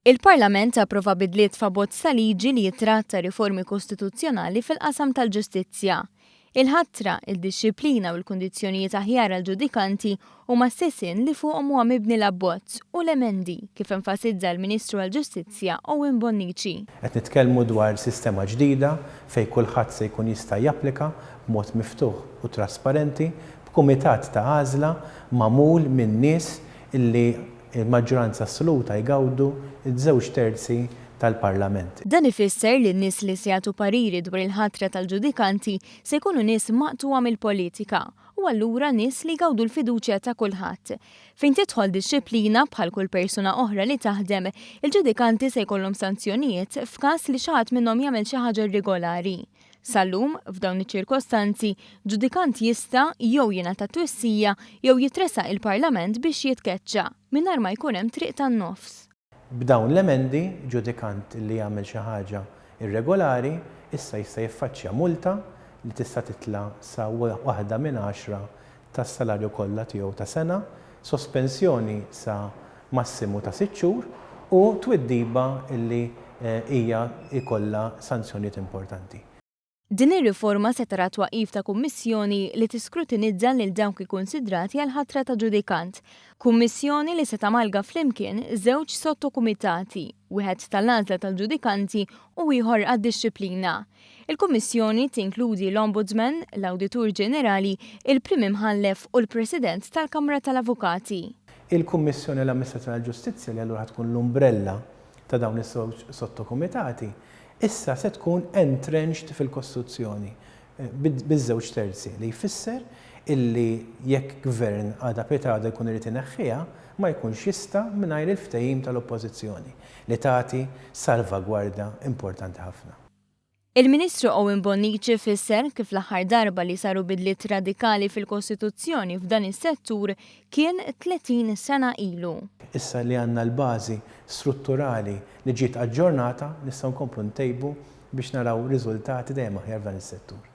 Il-Parlament approva bidliet f'abbozz ta' liġi li jitratta riformi kostituzzjonali fil-qasam tal-ġustizzja. Il-ħatra, il-disciplina u l-kundizzjonijiet aħjar għal-ġudikanti huma stessin li fuqhom huwa mibni l-abbozz u l-emendi kif enfasizza l-Ministru għall-Ġustizzja Owen Bonnici. Qed nitkellmu dwar sistema ġdida fejn kulħadd se jkun jista' japplika b'mod miftuħ u trasparenti b'kumitat ta' għażla magħmul minn nies illi il-maġġoranza assoluta jgawdu iż-żewġ terzi tal-Parlament. Dan ifisser li n-nies li se jagħtu pariri dwar il-ħatra tal-ġudikanti se jkunu nies maqtuwa mill-politika u allura nies li jgawdu l-fiduċja ta' kulħadd. Fejn tidħol disċiplina bħal kull persuna oħra li taħdem, il-ġudikanti se jkollhom sanzjonijiet f'każ li xi ħadd minnhom jagħmel xi ħaġa irregolari. Sallum, f'dawn iċ-ċirkostanzi, ġudikant jista' jew jingħata twissija jew jitresaq il-Parlament biex jitkeċċa mingħajr ma jkun hemm triq tan-nofs. B'dawn l-emendi, ġudikant li jagħmel xi ħaġa irregolari issa jista' jiffaċċja multa li tista' titla' sa waħda minn 10 tas-salarju kollha tiegħu ta' sena, sospensjoni sa massimu ta' 6 xhur u twiddiba li hija jkollha sanzjonijiet importanti. Din ir-riforma se tara twaqif ta' kummissjoni li tiskrutinizza lil dawk ikkunsidrati għal ħatra ta' ġudikant. Kummissjoni li se tamalga flimkien żewġ sottokumitati, wieħed tal-għażla tal-ġudikanti u ieħor għad-disċiplina. Il-Kummissjoni tinkludi l-Ombudsman, l-Awditur Ġenerali, il-Prim Imħallef u l-President tal-Kamra tal-Avukati. Il-Kummissjoni l-Amministrazzjoni tal-Ġustizzja li allura tkun l-umbrella ta' dawn is-żewġ sottokumitati issa se tkun entrenched fil-Kostituzzjoni biż-żewġ terzi li jfisser illi jekk gvern għadha petada jkun irid ineħħiha ma jkunx jista' mingħajr il-ftehim tal-Oppożizzjoni li tagħti salvagwardja importanti ħafna. Il-Ministru Owen Bonnici fisser kif l-aħħar darba li saru bidliet radikali fil-Kostituzzjoni f'dan is-settur kien 30 sena ilu. Issa li għandna l-bażi strutturali li ġiet aġġornata nistgħu nkomplu ntejbu biex naraw riżultati dejjem aħjar f'dan is-settur.